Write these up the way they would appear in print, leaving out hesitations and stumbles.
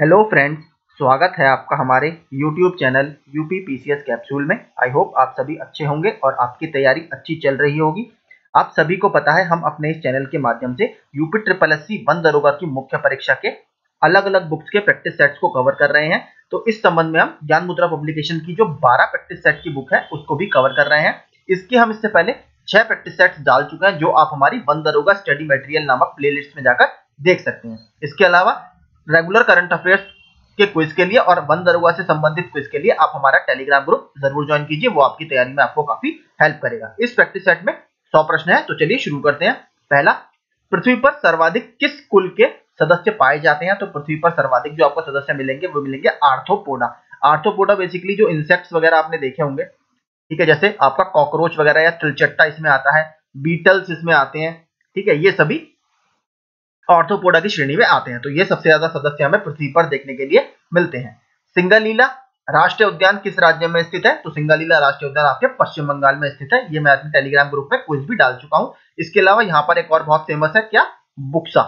Hello friends, स्वागत है आपका हमारे YouTube channel UP PCS capsule में। आई होप आप सभी अच्छे होंगे और आपकी तैयारी अच्छी चल रही होगी। आप सभी को पता है हम अपने इस चैनल के माध्यम से यूपी ट्रिपल एससी 1 दरोगा की मुख्य परीक्षा के अलग अलग बुक्स के प्रैक्टिस सेट्स को कवर कर रहे हैं। तो इस संबंध में हम ज्ञान मुद्रा पब्लिकेशन की जो 12 प्रैक्टिस सेट की बुक है उसको भी कवर कर रहे हैं। इसके हम इससे पहले 6 प्रैक्टिस सेट्स डाल चुके हैं जो आप हमारी 1 दरोगा स्टडी मटेरियल नामक प्लेलिस्ट में जाकर देख सकते हैं। इसके अलावा रेगुलर करंट अफेयर्स के क्विज के लिए और 1 दरोगा से संबंधित क्विज के लिए आप हमारा टेलीग्राम ग्रुप जरूर ज्वाइन कीजिए, वो आपकी तैयारी में आपको काफी हेल्प करेगा। इस प्रैक्टिस सेट में 100 प्रश्न है, तो चलिए शुरू करते हैं। पहला, पृथ्वी पर सर्वाधिक किस कुल के सदस्य पाए जाते हैं? तो पृथ्वी पर सर्वाधिक जो आपको सदस्य मिलेंगे वो मिलेंगे आर्थ्रोपोडा। आर्थ्रोपोडा बेसिकली जो इंसेक्ट्स वगैरह आपने देखे होंगे, ठीक है, जैसे आपका कॉकरोच वगैरह या तिलचट्टा इसमें आता है, बीटल्स इसमें आते हैं, ठीक है, ये सभी आर्थ्रोपोडा की श्रेणी में आते हैं। तो ये सबसे ज्यादा सदस्य हमें पृथ्वी पर देखने के लिए मिलते हैं। सिंगलीला राष्ट्रीय उद्यान किस राज्य में स्थित है? तो सिंगलीला राष्ट्रीय उद्यान आपके पश्चिम बंगाल में स्थित है। ये मैं अपने टेलीग्राम ग्रुप में क्विज भी डाल चुका हूं। इसके अलावा यहाँ पर एक और बहुत फेमस है, क्या? बुक्सा,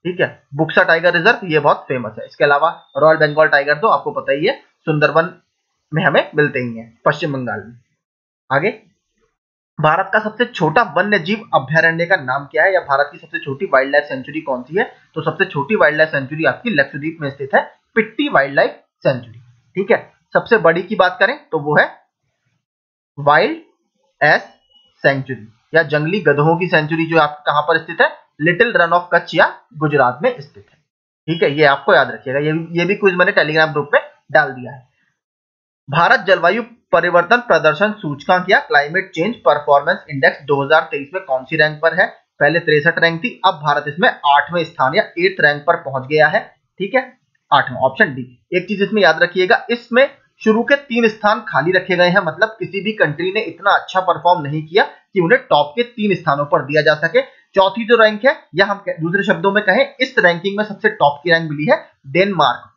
ठीक है, बुक्सा टाइगर रिजर्व, ये बहुत फेमस है। इसके अलावा रॉयल बंगाल टाइगर तो आपको पता ही है, सुंदरबन में हमें मिलते ही है, पश्चिम बंगाल में। आगे, भारत का सबसे छोटा वन्य जीव अभ्यारण्य का नाम क्या है, या भारत की सबसे छोटी वाइल्ड लाइफ सेंचुरी कौन सी है? तो सबसे छोटी वाइल्ड लाइफ सेंचुरी आपकी लक्षद्वीप में स्थित है, पिट्टी वाइल्ड लाइफ सेंचुरी, ठीक है। सबसे बड़ी की बात करें तो वो है वाइल्ड एस सेंचुरी या जंगली गधों की सेंचुरी, जो आप कहां पर स्थित है? लिटिल रन ऑफ कच्छ या गुजरात में स्थित है, ठीक है, ये आपको याद रखिएगा। ये भी क्विज मैंने टेलीग्राम ग्रुप में डाल दिया है। भारत जलवायु परिवर्तन प्रदर्शन सूचकांक या क्लाइमेट चेंज परफॉर्मेंस इंडेक्स 2023 में कौन सी रैंक पर है? पहले 63 रैंक थी, अब भारत इसमें 8वें स्थान या 8th रैंक पर पहुंच गया है, ठीक है, 8वां, ऑप्शन डी। एक चीज इसमें याद रखिएगा, इसमें शुरू के 3 स्थान खाली रखे गए हैं, मतलब किसी भी कंट्री ने इतना अच्छा परफॉर्म नहीं किया कि उन्हें टॉप के 3 स्थानों पर दिया जा सके। चौथी जो रैंक है, या हम दूसरे शब्दों में कहें, इस रैंकिंग में सबसे टॉप की रैंक मिली है डेनमार्क को,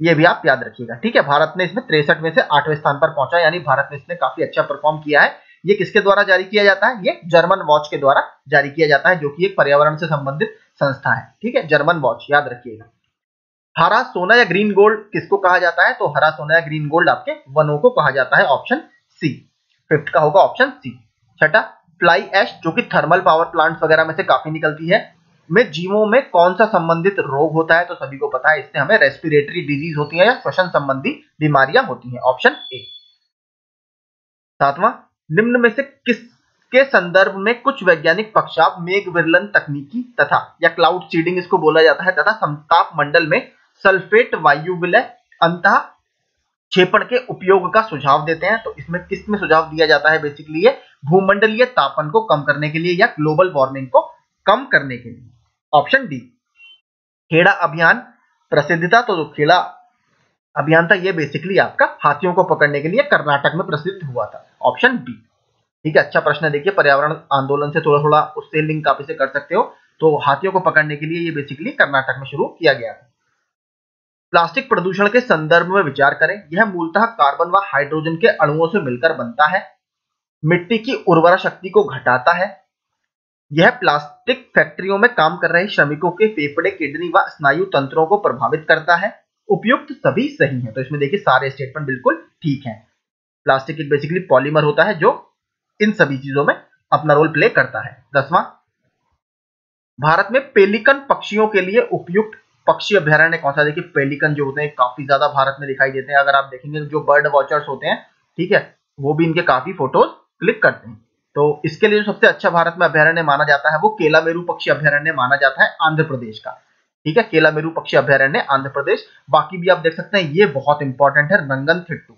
ये भी आप याद रखिएगा, ठीक है। भारत ने इसमें 63 में से 8वें स्थान पर पहुंचा, यानी भारत ने इसमें काफी अच्छा परफॉर्म किया है। ये किसके द्वारा जारी किया जाता है? ये जर्मन वॉच के द्वारा जारी किया जाता है, जो कि एक पर्यावरण से संबंधित संस्था है, ठीक है, जर्मन वॉच, याद रखिएगा। हरा सोना या ग्रीन गोल्ड किसको कहा जाता है? तो हरा सोना या ग्रीन गोल्ड आपके वनों को कहा जाता है, ऑप्शन सी। 5th का होगा ऑप्शन सी। छठा, फ्लाई ऐश, जो कि थर्मल पावर प्लांट्स वगैरह में से काफी निकलती है, में जीवों में कौन सा संबंधित रोग होता है? तो सभी को पता है, इससे हमें रेस्पिरेटरी डिजीज होती है या श्वसन संबंधी बीमारियां होती हैं, ऑप्शन ए। 7वां, निम्न में से किसके संदर्भ में कुछ वैज्ञानिक पक्षाप मेघ विरलन तकनीकी तथा या क्लाउड सीडिंग इसको बोला जाता है, तथा समताप मंडल में सल्फेट वायु विलय अंतः क्षेपण के उपयोग का सुझाव देते हैं? तो इसमें किस में सुझाव दिया जाता है? बेसिकली ये भूमंडलीय तापन को कम करने के लिए या ग्लोबल वार्मिंग को कम करने के लिए, ऑप्शन डी। खेड़ा अभियान प्रसिद्धता, तो खेड़ा अभियान था ये बेसिकली आपका हाथियों को पकड़ने के लिए कर्नाटक में प्रसिद्ध हुआ था, ऑप्शन बी, ठीक है। अच्छा प्रश्न है, देखिए, पर्यावरण आंदोलन से थोड़ा थोड़ा उससे लिंक आप इसे कर सकते हो। तो हाथियों को पकड़ने के लिए ये बेसिकली कर्नाटक में शुरू किया गया था। प्लास्टिक प्रदूषण के संदर्भ में विचार करें, यह मूलतः कार्बन व हाइड्रोजन के अणुओं से मिलकर बनता है, मिट्टी की उर्वरा शक्ति को घटाता है, यह प्लास्टिक फैक्ट्रियों में काम कर रहे श्रमिकों के फेफड़े, किडनी व स्नायु तंत्रों को प्रभावित करता है। उपयुक्त सभी सही है, तो इसमें देखिए सारे स्टेटमेंट बिल्कुल ठीक हैं। प्लास्टिक एक बेसिकली पॉलीमर होता है जो इन सभी चीजों में अपना रोल प्ले करता है। 10वां, भारत में पेलिकन पक्षियों के लिए उपयुक्त पक्षी अभ्यारण्य कौन सा? देखिए, पेलिकन जो होते हैं काफी ज्यादा भारत में दिखाई देते हैं। अगर आप देखेंगे जो बर्ड वॉचर्स होते हैं, ठीक है, वो भी इनके काफी फोटोज क्लिक करते हैं। तो इसके लिए जो सबसे अच्छा भारत में अभ्यारण्य माना जाता है वो केलामेरू पक्षी अभ्यारण्य माना जाता है, आंध्र प्रदेश का, ठीक है, केलामेरू पक्षी अभ्यारण्य आंध्र प्रदेश। बाकी भी आप देख सकते हैं, ये बहुत इंपॉर्टेंट है, रंगनथिट्टू,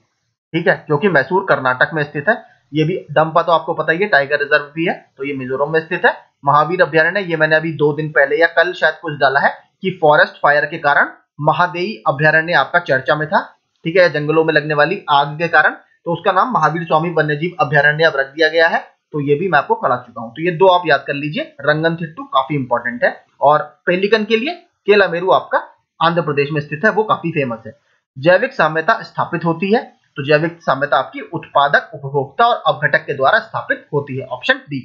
ठीक है, जो कि मैसूर कर्नाटक में स्थित है। ये भी डंपा तो आपको पता ही है, टाइगर रिजर्व भी है, तो ये मिजोरम में स्थित है। महावीर अभ्यारण्य, ये मैंने अभी 2 दिन पहले या कल शायद कुछ डाला है कि फॉरेस्ट फायर के कारण महादेई अभ्यारण्य आपका चर्चा में था, ठीक है, जंगलों में लगने वाली आग के कारण, तो उसका नाम महावीर स्वामी वन्यजीव अभ्यारण्य अब रख दिया गया है। तो ये भी मैं आपको करा चुका हूं, तो ये 2 आप याद कर लीजिए, रंगनथिट्टू काफी इंपॉर्टेंट है, और पेलिकन के लिए केलामेरू आपका आंध्र प्रदेश में स्थित है, वो काफी फेमस है। जैविक साम्यता स्थापित होती है, तो जैविक साम्यता आपकी उत्पादक, उपभोक्ता और अपघटक के द्वारा स्थापित होती है, ऑप्शन डी।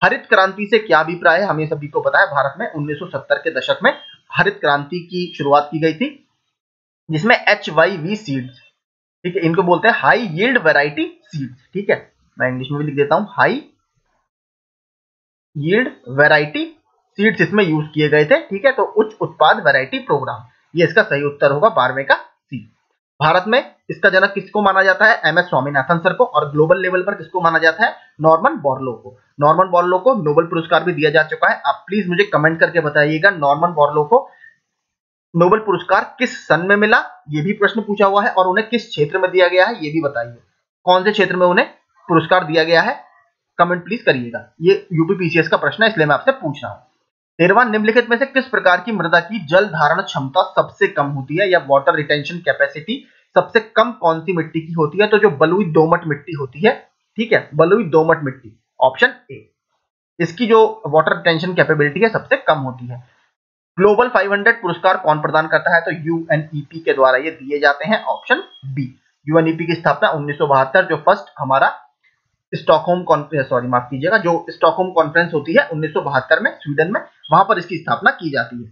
हरित क्रांति से क्या अभिप्राय है? हमें सभी को पता है, भारत में 1970 के दशक में हरित क्रांति की शुरुआत की गई थी, जिसमें HYV सीड्स, ठीक है, इनको बोलते हैं हाई यील्ड वैरायटी सीड्स, ठीक है, मैं इंग्लिश में भी लिख देता हूं, हाई यील्ड वैरायटी सीड्स इसमें यूज किए गए थे, ठीक है। तो उच्च उत्पाद वैरायटी प्रोग्राम, ये इसका सही उत्तर होगा 12वें का सी। भारत में इसका जनक किसको माना जाता है? MS स्वामीनाथन सर को। और ग्लोबल लेवल पर किसको माना जाता है? नॉर्मन बोरलो को। नॉर्मन बोरलो को नोबेल पुरस्कार भी दिया जा चुका है। आप प्लीज मुझे कमेंट करके बताइएगा नॉर्मन बोरलो को नोबेल पुरस्कार किस सन में मिला, ये भी प्रश्न पूछा हुआ है, और उन्हें किस क्षेत्र में दिया गया है ये भी बताइए, कौन से क्षेत्र में उन्हें पुरस्कार दिया गया है, कमेंट प्लीज करिएगा। ये यूपीपीसीएस का प्रश्न है, इसलिए मैं आपसे पूछ रहा हूं। 13वां, निम्नलिखित में से किस प्रकार की मृदा की जल धारण क्षमता सबसे कम होती है, या वाटर रिटेंशन कैपेसिटी सबसे कम कौन सी मिट्टी की होती है? तो जो बलुई दोमट मिट्टी होती है, ठीक है, बलुई दोमट मिट्टी, ऑप्शन ए, इसकी जो वाटर रिटेंशन कैपेबिलिटी है सबसे कम होती है। ग्लोबल 500 पुरस्कार कौन प्रदान करता है? तो यूएनईपी के द्वारा ये दिए जाते हैं, ऑप्शन बी। यूएनईपी की स्थापना 1972, जो फर्स्ट हमारा स्टॉकहोम कॉन्फ्रेंस, सॉरी माफ कीजिएगा, जो स्टॉकहोम कॉन्फ्रेंस होती है 1972 में स्वीडन में, वहां पर इसकी स्थापना की जाती है।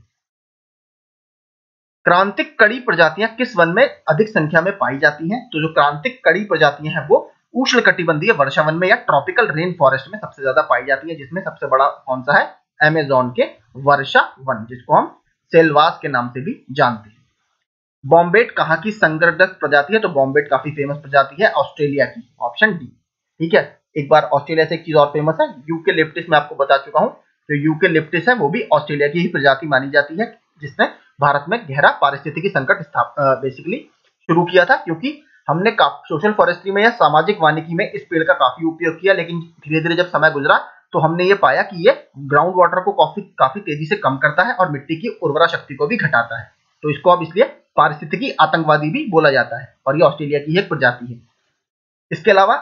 क्रांतिक कड़ी प्रजातियां किस वन में अधिक संख्या में पाई जाती हैं? तो जो क्रांतिक कड़ी प्रजातियां हैं वो उष्णकटिबंधीय वर्षा वन में या ट्रॉपिकल रेन फॉरेस्ट में सबसे ज्यादा पाई जाती है, जिसमें सबसे बड़ा कौन सा है? अमेज़न के वर्षा वन, जिसको हम सेल्वास के नाम से भी जानते हैं। बॉम्बेट कहाँ की संकरदक प्रजाति है? तो बॉम्बेट काफी फेमस प्रजाति है ऑस्ट्रेलिया की, ऑप्शन डी, ठीक है। एक बार ऑस्ट्रेलिया से एक चीज और फेमस है, यूकेलिप्टिस, मैं आपको बता चुका हूं, जो यूकेलिप्टिस है वो भी ऑस्ट्रेलिया की ही प्रजाति मानी जाती है, जिसने भारत में गहरा पारिस्थितिकी संकट बेसिकली शुरू किया था, क्योंकि हमने सोशल फॉरेस्ट्री में या सामाजिक वानिकी में इस पेड़ का काफी उपयोग किया, लेकिन धीरे धीरे जब समय गुजरा तो हमने ये पाया कि ये ग्राउंड वाटर को काफी तेजी से कम करता है और मिट्टी की उर्वरा शक्ति को भी घटाता है, तो इसको अब इसलिए पारिस्थितिकी आतंकवादी भी बोला जाता है, और ये ऑस्ट्रेलिया की एक प्रजाति है। इसके अलावा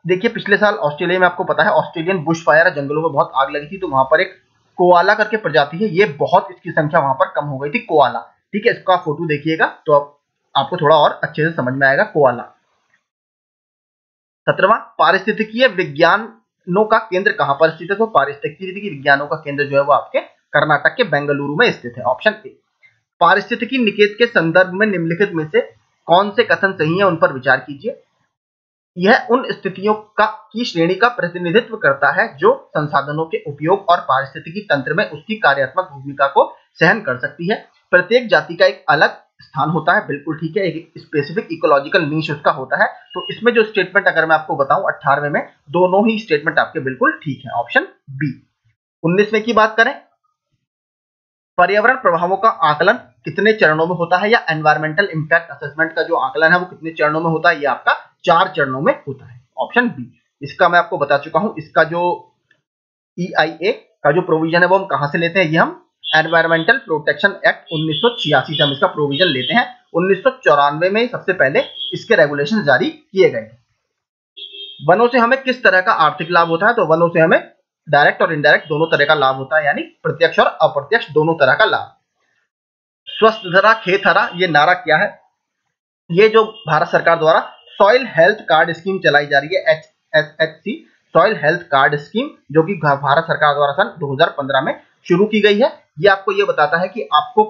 देखिए, पिछले साल ऑस्ट्रेलिया में आपको पता है ऑस्ट्रेलियन बुश फायर, जंगलों में बहुत आग लगी थी, तो वहां पर एक कोआला करके प्रजाति है, ये बहुत, इसकी संख्या वहां पर कम हो गई थी, कोआला, ठीक है। इसका फोटो देखिएगा तो आपको थोड़ा और अच्छे से समझ में आएगा कोआला। 17वां, पारिस्थितिकीय विज्ञानों का केंद्र कहां पर स्थित है? तो पारिस्थितिकी विज्ञानों का केंद्र जो है वो आपके कर्नाटक के बेंगलुरु में स्थित है, ऑप्शन ए। पारिस्थितिकी निकेत के संदर्भ में निम्नलिखित में से कौन से कथन सही है, उन पर विचार कीजिए। यह उन स्थितियों की श्रेणी का प्रतिनिधित्व करता है जो संसाधनों के उपयोग और पारिस्थितिकी तंत्र में उसकी कार्यात्मक भूमिका को सहन कर सकती है। प्रत्येक जाति का एक अलग स्थान होता है, बिल्कुल ठीक है, एक स्पेसिफिक इकोलॉजिकल नीश उसका होता है। तो इसमें जो स्टेटमेंट अगर मैं आपको बताऊं 18वें में, दोनों ही स्टेटमेंट आपके बिल्कुल ठीक है, ऑप्शन बी। 19वें की बात करें, पर्यावरण प्रभावों का आकलन कितने चरणों में होता है, या एनवायरमेंटल इंपैक्ट असेसमेंट का जो आकलन है वो कितने चरणों में होता है? ये आपका 4 चरणों में होता है, ऑप्शन बी। इसका मैं आपको बता चुका हूं, इसका जो EIA का जो प्रोविजन है वो हम कहां से लेते हैं? ये हम एनवायरमेंटल प्रोटेक्शन एक्ट 1986 से हम इसका प्रोविजन लेते हैं। 1994 में सबसे पहले इसके रेगुलेशन जारी किए गए। वनों से हमें किस तरह का आर्थिक लाभ होता है? तो वनों से हमें डायरेक्ट और इनडायरेक्ट दोनों तरह का लाभ होता है, यानी प्रत्यक्ष और अप्रत्यक्ष दोनों तरह का लाभ। स्वस्थ धरा खेत हरा, ये नारा क्या है? ये जो भारत सरकार द्वारा सॉइल हेल्थ कार्ड स्कीम चलाई जा रही है, HSHC soil health card scheme, जो कि भारत सरकार द्वारा सन 2015 में शुरू की गई है। ये आपको ये बताता है कि आपको,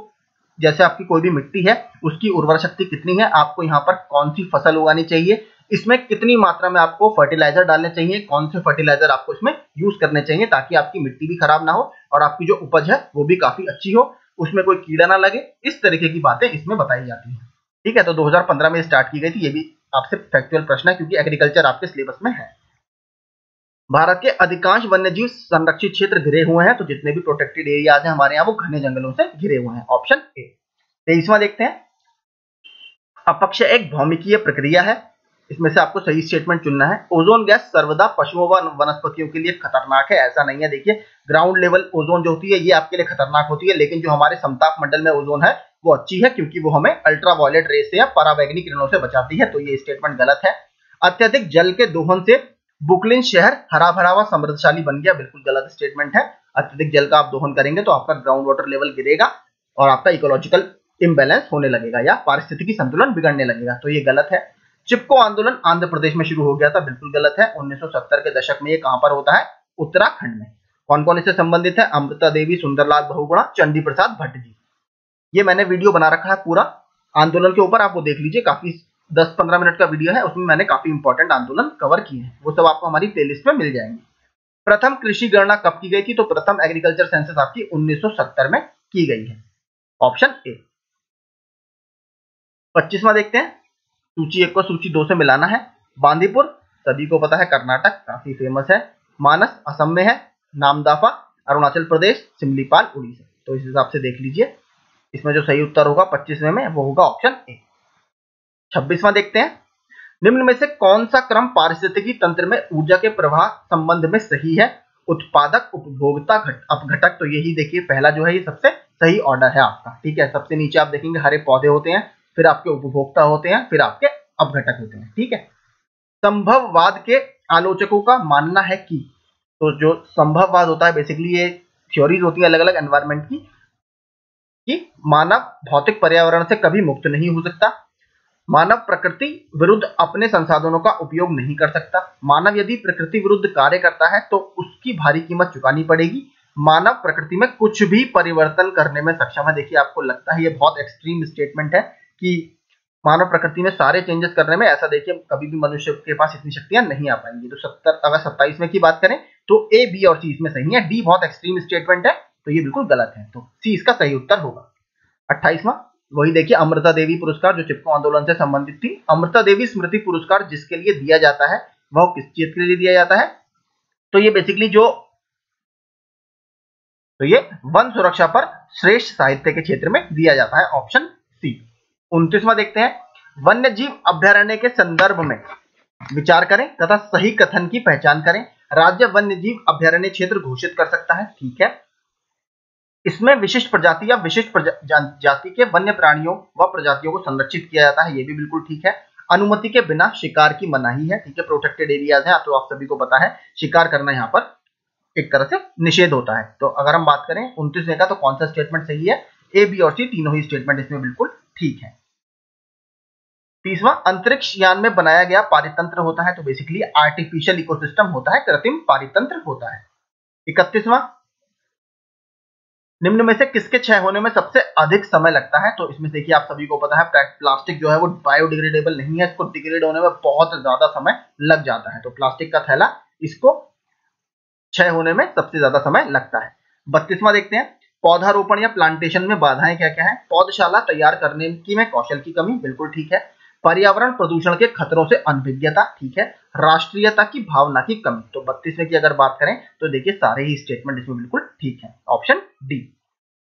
जैसे आपकी कोई भी मिट्टी है उसकी उर्वरा शक्ति कितनी है, आपको यहाँ पर कौन सी फसल उगानी चाहिए, इसमें कितनी मात्रा में आपको फर्टिलाइजर डालने चाहिए, कौन से फर्टिलाइजर आपको इसमें यूज करने चाहिए, ताकि आपकी मिट्टी भी खराब ना हो और आपकी जो उपज है वो भी काफी अच्छी हो, उसमें कोई कीड़ा ना लगे, इस तरीके की बातें इसमें बताई जाती हैं, ठीक है। तो 2015 में स्टार्ट की गई थी, ये भी आपसे फैक्चुअल प्रश्न है क्योंकि एग्रीकल्चर आपके सिलेबस में है। भारत के अधिकांश वन्यजीव संरक्षित क्षेत्र घिरे हुए हैं, तो जितने भी प्रोटेक्टेड एरियाज हैं हमारे यहाँ वो घने जंगलों से घिरे हुए हैं, ऑप्शन ए। 23वां देखते हैं, अपक्षय एक भौमिकीय प्रक्रिया है, इसमें से आपको सही स्टेटमेंट चुनना है। ओजोन गैस सर्वदा पशुओं व वनस्पतियों के लिए खतरनाक है, ऐसा नहीं है। देखिए, ग्राउंड लेवल ओजोन जो होती है ये आपके लिए खतरनाक होती है, लेकिन जो हमारे समताप मंडल में ओजोन है वो अच्छी है, क्योंकि वो हमें अल्ट्रावायलेट रेस से या पराबैंगनी किरणों से बचाती है, तो ये स्टेटमेंट गलत है। अत्यधिक जल के दोहन से बुकलिन शहर हरा भरा व समृद्धशाली बन गया, बिल्कुल गलत स्टेटमेंट है। अत्यधिक जल का आप दोहन करेंगे तो आपका ग्राउंड वाटर लेवल गिरेगा और आपका इकोलॉजिकल इम्बैलेंस होने लगेगा या पारिस्थितिकी संतुलन बिगड़ने लगेगा, तो ये गलत है। चिपको आंदोलन आंध्र प्रदेश में शुरू हो गया था, बिल्कुल गलत है। 1970 के दशक में ये कहां पर होता है? उत्तराखंड में। कौन कौन इससे संबंधित है? अमृता देवी, सुंदरलाल बहुगुणा, चंडी प्रसाद भट्ट जी। ये मैंने वीडियो बना रखा है पूरा आंदोलन के ऊपर, आप वो देख लीजिए, काफी 10-15 मिनट का वीडियो है, उसमें मैंने काफी इंपॉर्टेंट आंदोलन कवर किए हैं, वो सब आपको हमारी प्लेलिस्ट में मिल जाएंगे। प्रथम कृषि गणना कब की गई थी? तो प्रथम एग्रीकल्चर सेंसस आपकी 1970 में की गई है, ऑप्शन ए। 25वां देखते हैं, सूची 1 को सूची 2 से मिलाना है। बांदीपुर सभी को पता है, कर्नाटक, काफी फेमस है। मानस असम में है। नामदाफा अरुणाचल प्रदेश। सिमलीपाल उड़ीसा। तो इस हिसाब से देख लीजिए, इसमें जो सही उत्तर होगा 25वें में वो होगा ऑप्शन ए। 26वां देखते हैं, निम्न में से कौन सा क्रम पारिस्थितिकी तंत्र में ऊर्जा के प्रवाह संबंध में सही है? उत्पादक, उपभोक्ता, अपघटक। तो यही देखिए पहला जो है ये सबसे सही ऑर्डर है आपका, ठीक है। सबसे नीचे आप देखेंगे हरे पौधे होते हैं, फिर आपके उपभोक्ता होते हैं, फिर आपके अपघटक होते हैं, ठीक है। संभववाद के आलोचकों का मानना है कि, तो जो संभववाद होता है बेसिकली ये थ्योरीज होती है अलग अलग एनवायरमेंट की, कि मानव भौतिक पर्यावरण से कभी मुक्त नहीं हो सकता। मानव प्रकृति विरुद्ध अपने संसाधनों का उपयोग नहीं कर सकता। मानव यदि प्रकृति विरुद्ध कार्य करता है तो उसकी भारी कीमत चुकानी पड़ेगी। मानव प्रकृति में कुछ भी परिवर्तन करने में सक्षम है। देखिए आपको लगता है ये बहुत एक्सट्रीम स्टेटमेंट है कि मानव प्रकृति में सारे चेंजेस करने में, ऐसा देखिए कभी भी मनुष्य के पास इतनी शक्तियां नहीं आ पाएंगी। तो 70, अगर 27 में की बात करें तो ए, बी और सी इसमें सही है। डी बहुत एक्सट्रीम स्टेटमेंट है, तो ये बिल्कुल गलत है, तो सी इसका सही उत्तर होगा। 28वां, वही देखिए अमृता देवी पुरस्कार जो चिपको आंदोलन से संबंधित थी। अमृता देवी स्मृति पुरस्कार जिसके लिए दिया जाता है वह किस चीज के लिए दिया जाता है? तो ये बेसिकली तो ये वन सुरक्षा पर श्रेष्ठ साहित्य के क्षेत्र में दिया जाता है, ऑप्शन सी। 29वां देखते हैं, वन्य जीव अभ्यारण्य के संदर्भ में विचार करें तथा सही कथन की पहचान करें। राज्य वन्य जीव अभ्यारण्य क्षेत्र घोषित कर सकता है, ठीक है। इसमें विशिष्ट प्रजाति या विशिष्ट जाति के वन्य प्राणियों व प्रजातियों को संरक्षित किया जाता है, ये भी बिल्कुल ठीक है। अनुमति के बिना शिकार की मनाही है, ठीक है। प्रोटेक्टेड एरियाज है, तो आप सभी को पता है शिकार करना यहाँ पर एक तरह से निषेध होता है। तो अगर हम बात करें 29वें का, तो कौन सा स्टेटमेंट सही है? ए, बी और सी तीनों ही स्टेटमेंट इसमें बिल्कुल ठीक है। 30वां, अंतरिक्ष यान में बनाया गया पारितंत्र होता है, तो बेसिकली आर्टिफिशियल इकोसिस्टम होता है, कृत्रिम पारितंत्र होता है। 31वां, निम्न में से किसके क्षय होने में सबसे अधिक समय लगता है? तो इसमें देखिए आप सभी को पता है प्लास्टिक जो है वो बायोडिग्रेडेबल नहीं है, इसको डिग्रेड होने में बहुत ज्यादा समय लग जाता है। तो प्लास्टिक का थैला, इसको क्षय होने में सबसे ज्यादा समय लगता है। 32वां देखते हैं, पौधारोपण या प्लांटेशन में बाधाएं क्या क्या है? पौधशाला तैयार करने की में कौशल की कमी, बिल्कुल ठीक है। पर्यावरण प्रदूषण के खतरों से अनभिज्ञता, ठीक है। राष्ट्रीयता की भावना की कमी। तो 32वें की अगर बात करें तो देखिए सारे ही स्टेटमेंट इसमें बिल्कुल ठीक है, ऑप्शन डी।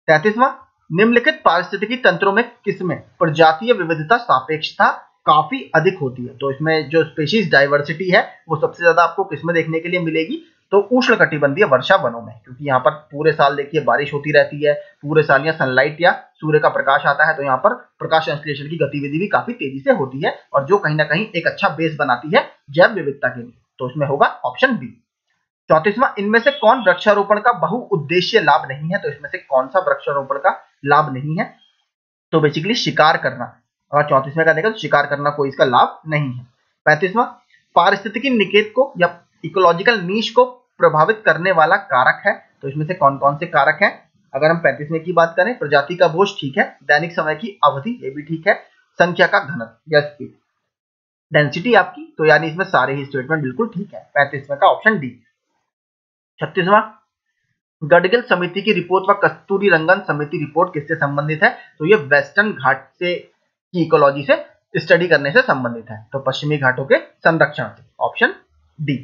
33वां, निम्नलिखित पारिस्थितिकी तंत्रों में किसमें प्रजातीय विविधता सापेक्षता काफी अधिक होती है? तो इसमें जो स्पेशीज डाइवर्सिटी है वो सबसे ज्यादा आपको किसमें देखने के लिए मिलेगी? तो उष्णकटिबंधीय वर्षा वनों में, क्योंकि यहाँ पर पूरे साल देखिए बारिश होती रहती है, पूरे साल यहाँ सनलाइट या सूर्य का प्रकाश आता है, तो यहाँ पर प्रकाश संश्लेषण की गतिविधि भी काफी तेजी से होती है, और जो कहीं ना कहीं एक अच्छा बेस बनाती है जैव विविधता के लिए। तो इसमें होगा ऑप्शन बी। 34वां, इनमें से कौन वृक्षारोपण का बहुउद्देशीय लाभ नहीं है? तो इसमें से कौन सा वृक्षारोपण का लाभ नहीं है? तो बेसिकली शिकार करना। अगर 34वें का देखा तो शिकार करना कोई इसका लाभ नहीं है। 35वां, पारिस्थितिकी निकेत को या इकोलॉजिकल नीश को प्रभावित करने वाला कारक है? तो इसमें से कौन कौन से कारक हैं? अगर हम 35वें की बात करें, प्रजाति का बोझ, ठीक है। दैनिक समय की अवधि, ये भी ठीक है। संख्या का घनत्व या स्पीड, डेंसिटी आपकी, तो यानी इसमें सारे ही स्टेटमेंट बिल्कुल ठीक है। 35वें का ऑप्शन डी। 36वां, गडगिल समिति की रिपोर्ट व कस्तूरी रंगन समिति रिपोर्ट किससे संबंधित है? तो ये वेस्टर्न घाट से की इकोलॉजी से स्टडी करने से संबंधित है, तो पश्चिमी घाटों के संरक्षण से, ऑप्शन डी।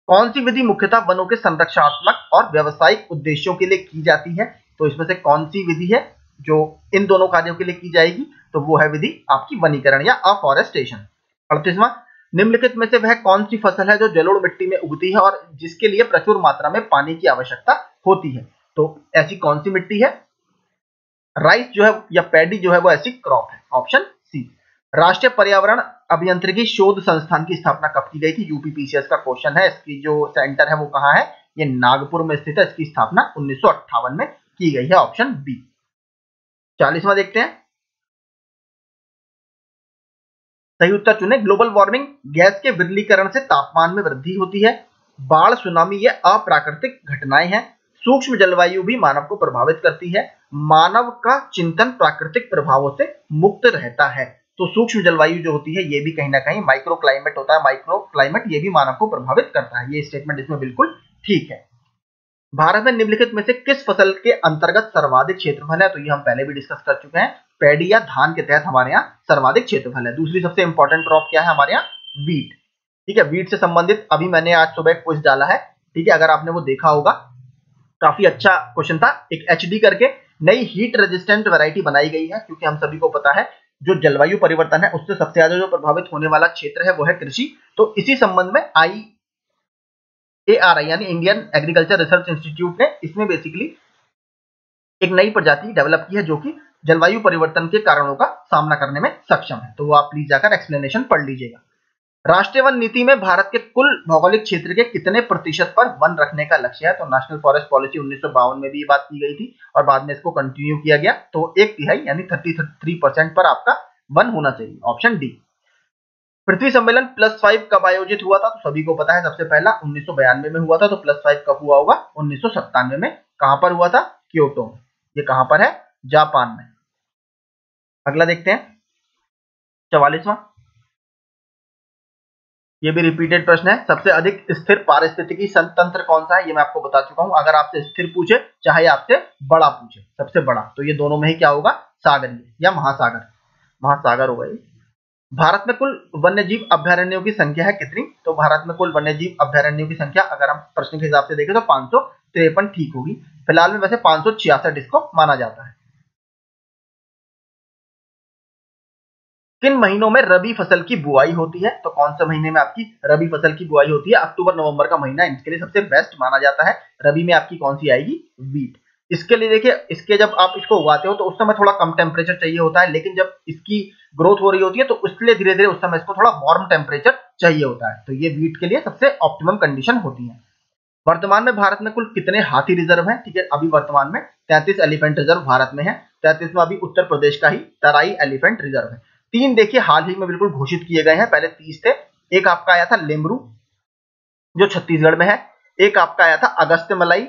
कौन सी विधि मुख्यतः वनों के संरक्षणात्मक और व्यावसायिक उद्देश्यों के लिए की जाती है? तो इसमें से कौन सी विधि है जो इन दोनों कार्यों के लिए की जाएगी? तो वो है विधि आपकी वनीकरण या अफॉरेस्टेशन। 38वां, निम्नलिखित में से वह कौन सी फसल है जो जलोढ़ मिट्टी में उगती है और जिसके लिए प्रचुर मात्रा में पानी की आवश्यकता होती है? तो ऐसी कौन सी मिट्टी है? राइस जो है या पैडी जो है वो ऐसी क्रॉप है, ऑप्शन सी। राष्ट्रीय पर्यावरण अभियांत्रिकी शोध संस्थान की स्थापना कब की गई थी? यूपीपीसीएस का क्वेश्चन है। इसकी जो सेंटर है वो कहाँ है? ये नागपुर में स्थित है। इसकी स्थापना 1958 में की गई है, ऑप्शन बी। 40वां देखते हैं, सही उत्तर चुने। ग्लोबल वार्मिंग, गैस के विरलीकरण से तापमान में वृद्धि होती है। बाढ़, सुनामी ये अप्राकृतिक घटनाएं हैं। सूक्ष्म जलवायु भी मानव को प्रभावित करती है। मानव का चिंतन प्राकृतिक प्रभावों से मुक्त रहता है। तो सूक्ष्म जलवायु जो होती है ये भी कहीं ना कहीं माइक्रो क्लाइमेट होता है। माइक्रो क्लाइमेट ये भी मानव को प्रभावित करता है। ये स्टेटमेंट इसमें बिल्कुल ठीक है। भारत में निम्नलिखित में से किस फसल के अंतर्गत सर्वाधिक क्षेत्रफल है? तो ये हम पहले भी डिस्कस कर चुके हैं। पैडी या धान के तहत हमारे यहाँ सर्वाधिक क्षेत्रफल है। दूसरी सबसे इंपॉर्टेंट क्रॉप क्या है हमारे यहाँ? वीट। ठीक है, वीट से संबंधित अभी मैंने आज सुबह क्विज डाला है। ठीक है, अगर आपने वो देखा होगा, काफी अच्छा क्वेश्चन था। एक एचडी करके नई हीट रेजिस्टेंट वैरायटी बनाई गई है, क्योंकि हम सभी को पता है जो जलवायु परिवर्तन है उससे सबसे ज्यादा जो प्रभावित होने वाला क्षेत्र है वो है कृषि। तो इसी संबंध में IARI यानी इंडियन एग्रीकल्चर रिसर्च इंस्टीट्यूट ने इसमें बेसिकली एक नई प्रजाति डेवलप की है जो कि जलवायु परिवर्तन के कारणों का सामना करने में सक्षम है। तो वो आप प्लीज जाकर एक्सप्लेनेशन पढ़ लीजिएगा। राष्ट्रीय वन नीति में भारत के कुल भौगोलिक क्षेत्र के कितने प्रतिशत पर वन रखने का लक्ष्य है? तो नेशनल फॉरेस्ट पॉलिसी 1952 में भी ये बात की गई थी और बाद में इसको कंटिन्यू किया गया। तो 1/3 यानी 33% पर आपका वन होना चाहिए। Option D. पृथ्वी सम्मेलन +5 कब आयोजित हुआ था? तो सभी को पता है सबसे पहला 1992 में हुआ था। तो +5 कब हुआ होगा? 1997 में। कहां पर हुआ था? क्योटो में। ये कहां पर है? जापान में। अगला देखते हैं 44वां। ये भी रिपीटेड प्रश्न है। सबसे अधिक स्थिर पारिस्थितिकी तंत्र कौन सा है? ये मैं आपको बता चुका हूं। अगर आपसे स्थिर पूछे चाहे आपसे बड़ा पूछे, सबसे बड़ा, तो ये दोनों में ही क्या होगा? सागरीय या महासागर। महासागर होगा ये। भारत में कुल वन्यजीव अभ्यारण्यों की संख्या है कितनी? तो भारत में कुल वन्यजीव अभ्यारण्यों की संख्या अगर हम प्रश्न के हिसाब से देखें तो 553 ठीक होगी। फिलहाल में वैसे 566 इसको माना जाता है। किन महीनों में रबी फसल की बुआई होती है? तो कौन से महीने में आपकी रबी फसल की बुआई होती है? अक्टूबर नवंबर का महीना इसके लिए सबसे बेस्ट माना जाता है। रबी में आपकी कौन सी आएगी? वीट। इसके लिए देखिए, इसके जब आप इसको उगाते हो तो उस समय थोड़ा कम टेम्परेचर चाहिए होता है, लेकिन जब इसकी ग्रोथ हो रही होती है तो उसके लिए धीरे धीरे उस समय इसको थोड़ा वार्म टेम्परेचर चाहिए होता है। तो ये वीट के लिए सबसे ऑप्टिमम कंडीशन होती है। वर्तमान में भारत में कुल कितने हाथी रिजर्व हैं? ठीक है, अभी वर्तमान में 33 एलिफेंट रिजर्व भारत में है। 33वां अभी उत्तर प्रदेश का ही तराई एलिफेंट रिजर्व है। 3 देखिए हाल ही में बिल्कुल घोषित किए गए हैं। पहले 30 थे। एक आपका आया था लेमरू जो छत्तीसगढ़ में है। एक आपका आया था अगस्त्य मलाई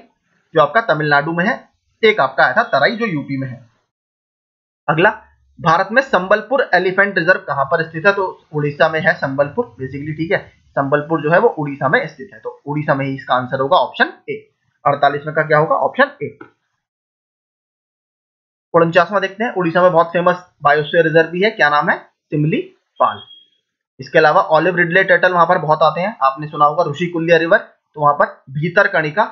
जो आपका तमिलनाडु में है। एक आपका आया था तराई जो यूपी में है। अगला, भारत में संबलपुर एलिफेंट रिजर्व कहां पर स्थित है? तो उड़ीसा में है संबलपुर बेसिकली। ठीक है, संबलपुर जो है वो उड़ीसा में स्थित है। तो उड़ीसा में ही इसका आंसर होगा ऑप्शन ए। 48 का क्या होगा? Option A. 49वां देखते हैं। उड़ीसा में बहुत फेमस बायोस्फीयर रिजर्व भी है। क्या नाम है? सिमलीपाल। इसके अलावा ऑलिव रिडले टर्टल वहां पर बहुत आते हैं। आपने सुना होगा ऋषिकुल्या रिवर, तो वहां पर भीतरकणिका,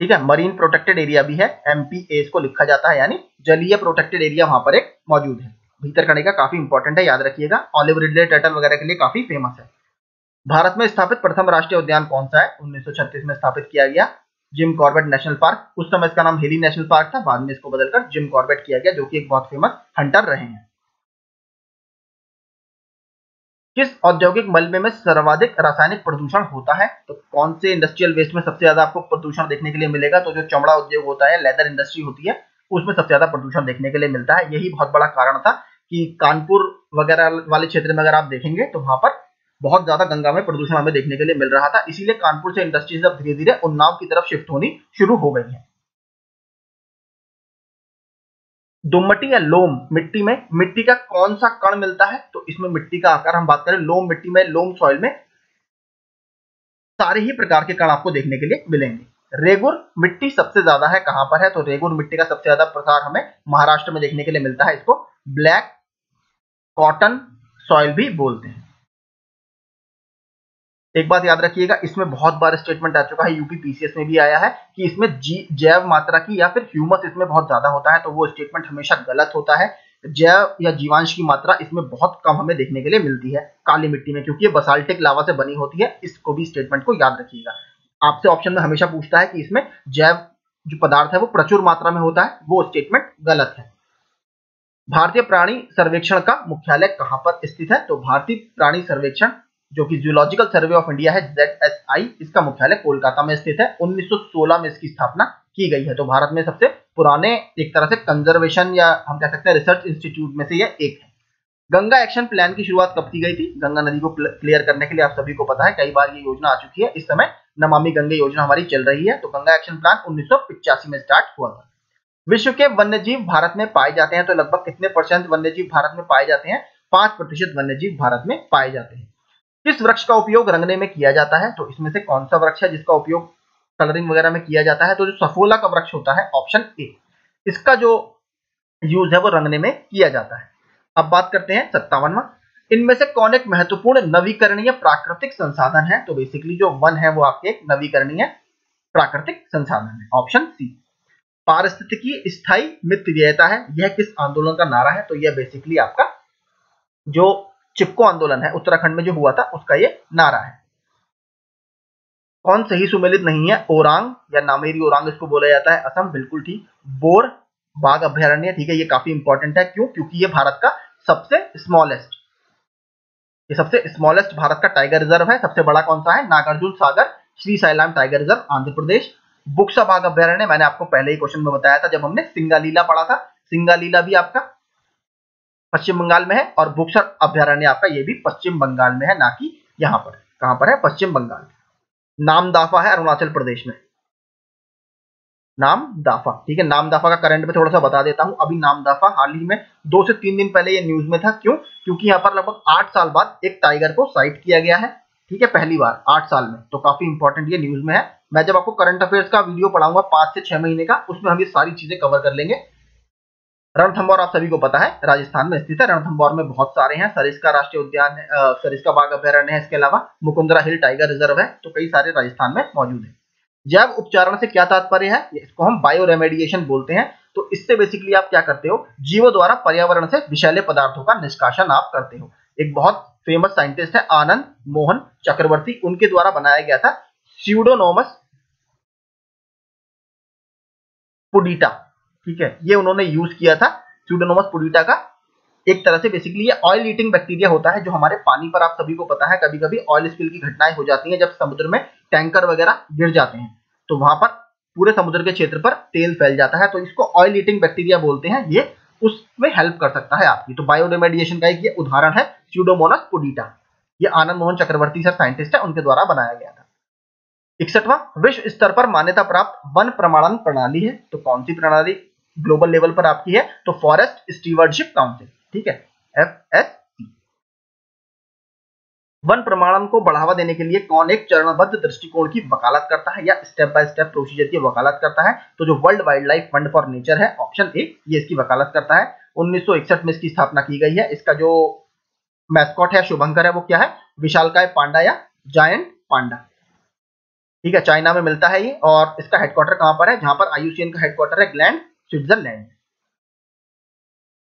ठीक है, मरीन प्रोटेक्टेड एरिया भी है। MPA इसको लिखा जाता है, यानी जलीय प्रोटेक्टेड एरिया वहां पर एक मौजूद है। भीतरकणिका काफी इंपॉर्टेंट है, याद रखिएगा। ऑलिव रिडले टर्टल वगैरह के लिए काफी फेमस है। भारत में स्थापित प्रथम राष्ट्रीय उद्यान कौन सा है? 1936 में स्थापित किया गया जिम कॉर्बेट नेशनल पार्क। उस समय इसका नाम हेली नेशनल पार्क था, बाद में इसको बदलकर जिम कॉर्बेट किया गया, जो कि एक बहुत फेमस हंटर रहे हैं। किस औद्योगिक मलबे में सर्वाधिक रासायनिक प्रदूषण होता है? तो कौन से इंडस्ट्रियल वेस्ट में सबसे ज्यादा आपको प्रदूषण देखने के लिए मिलेगा? तो जो चमड़ा उद्योग होता है, लेदर इंडस्ट्री होती है, उसमें सबसे ज्यादा प्रदूषण देखने के लिए मिलता है। यही बहुत बड़ा कारण था कि कानपुर वगैरह वाले क्षेत्र में अगर आप देखेंगे तो वहां पर बहुत ज्यादा गंगा में प्रदूषण हमें देखने के लिए मिल रहा था। इसीलिए कानपुर से इंडस्ट्रीज अब धीरे धीरे उन्नाव की तरफ शिफ्ट होनी शुरू हो गई है। दोमट्टी या लोम मिट्टी में मिट्टी का कौन सा कण मिलता है? तो इसमें मिट्टी का आकार हम बात करें, लोम मिट्टी में, लोम सॉइल में सारे ही प्रकार के कण आपको देखने के लिए मिलेंगे। रेगुर मिट्टी सबसे ज्यादा है कहां पर है? तो रेगुर मिट्टी का सबसे ज्यादा प्रकार हमें महाराष्ट्र में देखने के लिए मिलता है। इसको ब्लैक कॉटन सॉइल भी बोलते हैं। एक बात याद रखिएगा, इसमें बहुत बार स्टेटमेंट आ चुका है, यूपी पीसीएस में भी आया है कि इसमें जैव मात्रा की या फिर ह्यूमस इसमें बहुत ज्यादा होता है। तो वो स्टेटमेंट हमेशा गलत होता है। जैव या जीवांश की मात्रा इसमें बहुत कम हमें देखने के लिए मिलती है काली मिट्टी में, क्योंकि ये बसाल्टिक लावा से बनी होती है। इसको भी स्टेटमेंट को याद रखिएगा। आपसे ऑप्शन में हमेशा पूछता है कि इसमें जैव जो पदार्थ है वो प्रचुर मात्रा में होता है, वो स्टेटमेंट गलत है। भारतीय प्राणी सर्वेक्षण का मुख्यालय कहां पर स्थित है? तो भारतीय प्राणी सर्वेक्षण जो कि जूलॉजिकल सर्वे ऑफ इंडिया है, ZSI, इसका मुख्यालय कोलकाता में स्थित है। 1916 में इसकी स्थापना की गई है। तो भारत में सबसे पुराने एक तरह से कंजर्वेशन या हम कह सकते हैं रिसर्च इंस्टीट्यूट में से यह एक है। गंगा एक्शन प्लान की शुरुआत कब की गई थी? गंगा नदी को क्लियर करने के लिए आप सभी को पता है, कई बार ये योजना आ चुकी है। इस समय नमामि गंगे योजना हमारी चल रही है। तो गंगा एक्शन प्लान 1985 में स्टार्ट हुआ था। विश्व के वन्यजीव भारत में पाए जाते हैं, तो लगभग कितने % वन्यजीव भारत में पाए जाते हैं? 5% वन्यजीव भारत में पाए जाते हैं। किस वृक्ष का उपयोग रंगने में किया जाता है? तो इसमें से कौन सा वृक्ष है जिसका उपयोग कलरिंग वगैरह में किया जाता है? तो जो सफोला का वृक्ष होता है, ऑप्शन ए, इसका जो यूज है वो रंगने में किया जाता है। अब बात करते हैं 57वां, इनमें से कौन एक महत्वपूर्ण नवीकरणीय प्राकृतिक संसाधन है? तो बेसिकली जो वन है वो आपके एक नवीकरणीय प्राकृतिक संसाधन है, ऑप्शन सी। पारिस्थितिकी स्थायी मितव्ययिता है, यह किस आंदोलन का नारा है? तो यह बेसिकली आपका जो चिपको आंदोलन है उत्तराखंड में जो हुआ था उसका ये नारा है। कौन सही सुमेलित नहीं है? ओरांग या नामेरी ओरांग इसको बोला जाता है, असम, बिल्कुल ठीक। बोर बाघ अभयारण्य, ठीक है, ये काफी इंपॉर्टेंट है। क्यों? क्योंकि ये भारत का सबसे स्मॉलेस्ट भारत का टाइगर रिजर्व है। सबसे बड़ा कौन सा है? Nagarjuna Sagar Shri साइलाम tiger reserve, Andhra Pradesh. बुक्सा बाघ अभयारण्य मैंने आपको पहले ही क्वेश्चन में बताया था जब हमने सिंगालीला पढ़ा था। सिंगालीला भी आपका पश्चिम बंगाल में है और बुक्सा अभयारण्य आपका ये भी पश्चिम बंगाल में है, ना कि यहाँ पर। कहां पर है? पश्चिम बंगाल। नामदाफा है अरुणाचल प्रदेश में, नामदाफा, ठीक है। नामदाफा का करंट में थोड़ा सा बता देता हूं। अभी नामदाफा हाल ही में 2 से 3 दिन पहले ये न्यूज में था। क्यों? क्योंकि यहाँ पर लगभग 8 साल बाद एक टाइगर को साइट किया गया है, ठीक है, पहली बार 8 साल में। तो काफी इंपॉर्टेंट ये न्यूज में है। मैं जब आपको करंट अफेयर्स का वीडियो पढ़ाऊंगा 5 से 6 महीने का, उसमें हम ये सारी चीजें कवर कर लेंगे। रणथंभौर आप सभी को पता है राजस्थान में स्थित है। रणथंभौर में बहुत सारे हैं, सरिस्का राष्ट्रीय उद्यान है, सरिस्का बाघ अभयारण्य है, इसके अलावा मुकुंदरा हिल टाइगर रिजर्व है, तो कई सारे राजस्थान में मौजूद है। जैव उपचारण से क्या तात्पर्य है? इसको हम बायो रेमेडिएशन बोलते हैं। तो इससे बेसिकली आप क्या करते हो? जीवों द्वारा पर्यावरण से विषैले पदार्थों का निष्कासन आप करते हो। एक बहुत फेमस साइंटिस्ट है आनंद मोहन चक्रवर्ती, उनके द्वारा बनाया गया था स्यूडोमोनास पुडिटा, ठीक है, ये उन्होंने यूज किया था स्यूडोमोनास पुडिटा का। एक तरह से बेसिकली ये ऑयल ईटिंग बैक्टीरिया होता है जो हमारे पानी पर, आप सभी को पता है, कभी कभी ऑयल स्पिल की घटनाएं हो जाती हैं जब समुद्र में टैंकर वगैरह गिर जाते हैं, तो वहां पर पूरे समुद्र के क्षेत्र पर तेल फैल जाता है, तो इसको ऑयल ईटिंग बैक्टीरिया बोलते हैं। ये उसमें हेल्प कर सकता है आपकी। तो बायोरेमेडिएशन का एक ये उदाहरण है स्यूडोमोनास पुडिटा। ये आनंद मोहन चक्रवर्ती सर साइंटिस्ट है, उनके द्वारा बनाया गया था। 61वां, विश्व स्तर पर मान्यता प्राप्त वन प्रमाणन प्रणाली है, तो कौन सी प्रणाली ग्लोबल लेवल पर आपकी है? तो फॉरेस्ट स्टीवर्डशिप काउंसिल, ठीक है, FSC। वन प्रमाणन को बढ़ावा देने के लिए कौन एक चरणबद्ध दृष्टिकोण की वकालत करता है या स्टेप बाय स्टेप प्रोसीजर की वकालत करता है? तो जो world wild life fund for nature है, ऑप्शन ए, ये इसकी वकालत करता है। 1961 में इसकी स्थापना की गई है। इसका जो मैस्कॉट है, शुभंकर है, वो क्या है? विशालकाय पांडा या जायंट पांडा, ठीक है, चाइना में मिलता है ये। और इसका हेडक्वार्टर कहां पर है? जहां पर IUCN का हेडक्वार्टर है ग्लैंड, स्विट्जरलैंड।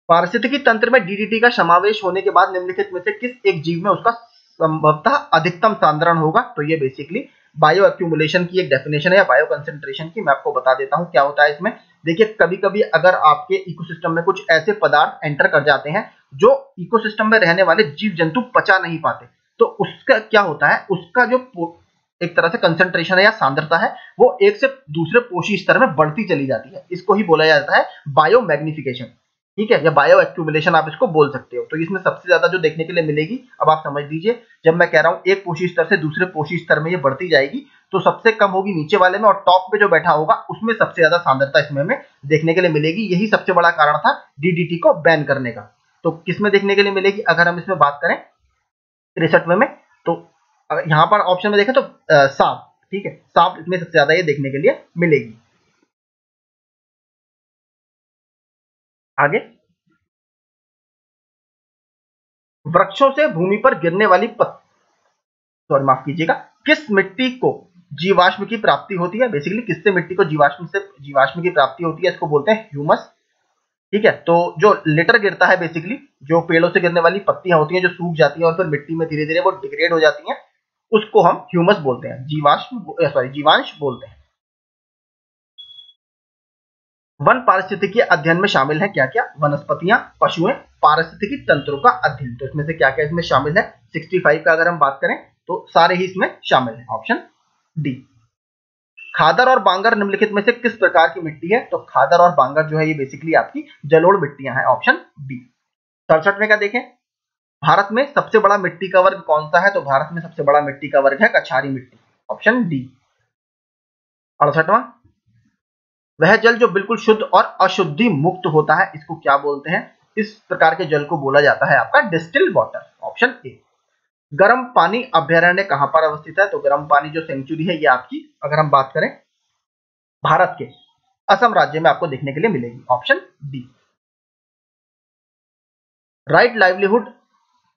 पारिस्थितिकी तंत्र में DDT का समावेश होने के बाद निम्नलिखित में से किस एक जीव में उसका संभवतः अधिकतम सांद्रण होगा? तो ये बेसिकली बायो एक्यूमुलेशन की एक डेफिनेशन है या बायो कंसेंट्रेशन की। मैं आपको बता देता हूं क्या होता है इसमें। देखिए, कभी कभी अगर आपके इकोसिस्टम में कुछ ऐसे पदार्थ एंटर कर जाते हैं जो इकोसिस्टम में रहने वाले जीव जंतु पचा नहीं पाते, तो उसका क्या होता है? उसका जो एक तरह से कंसंट्रेशन है या सांद्रता है, वो एक से दूसरे पोषी स्तर में बढ़ती चली जाती है। इसको ही बोला जाता है बायो मैग्निफिकेशन, ठीक है, या बायो एक्यूमुलेशन आप इसको बोल सकते हो। तो इसमें सबसे ज्यादा जो देखने के लिए मिलेगी, अब आप समझ लीजिए, जब मैं कह रहा हूं एक पोषी स्तर से दूसरे पोषी स्तर में ये बढ़ती जाएगी, तो सबसे कम होगी नीचे वाले में और टॉप पे जो बैठा होगा उसमें सबसे ज्यादा सांद्रता इसमें हमें देखने के लिए मिलेगी। यही सबसे बड़ा कारण था DDT को बैन करने का। तो किसमें देखने के लिए मिलेगी अगर हम इसमें बात करें 63वें में? तो यहां पर ऑप्शन में देखें तो सांप, ठीक है, सांप इसमें सबसे ज्यादा ये देखने के लिए मिलेगी। आगे, वृक्षों से भूमि पर गिरने वाली सॉरी माफ कीजिएगा, किस मिट्टी को जीवाश्म की प्राप्ति होती है? बेसिकली किससे मिट्टी को जीवाश्म की प्राप्ति होती है? इसको बोलते हैं ह्यूमस, ठीक है। तो जो लिटर गिरता है, बेसिकली जो पेड़ों से गिरने वाली पत्तियां होती हैं जो सूख जाती हैं और फिर मिट्टी में धीरे धीरे वो डिग्रेड हो जाती हैं, उसको हम ह्यूमस बोलते हैं, जीवांश बोलते हैं। वन पारिस्थितिकी अध्ययन में शामिल है क्या क्या? वनस्पतियां, पशुएं, पारिस्थितिकी तंत्रों का अध्ययन। तो इसमें से क्या क्या इसमें शामिल है? 65 का अगर हम बात करें तो सारे ही इसमें शामिल है, ऑप्शन डी। खादर और बांगर निम्नलिखित में से किस प्रकार की मिट्टी है? तो खादर और बांगर जो है ये बेसिकली आपकी जलोढ़ मिट्टियां हैं, ऑप्शन बी। 67 का देखें, भारत में सबसे बड़ा मिट्टी का वर्ग कौन सा है? तो भारत में सबसे बड़ा मिट्टी का वर्ग है कछारी मिट्टी, ऑप्शन डी। 68वां, वह जल जो बिल्कुल शुद्ध और अशुद्धि मुक्त होता है इसको क्या बोलते हैं? इस प्रकार के जल को बोला जाता है आपका डिस्टिल्ड वाटर, ऑप्शन ए। गर्म पानी अभ्यारण्य कहां पर अवस्थित है? तो गर्म पानी जो सेंचुरी है ये आपकी, अगर हम बात करें भारत के असम राज्य में आपको देखने के लिए मिलेगी, ऑप्शन डी। राइट लाइवलीहुड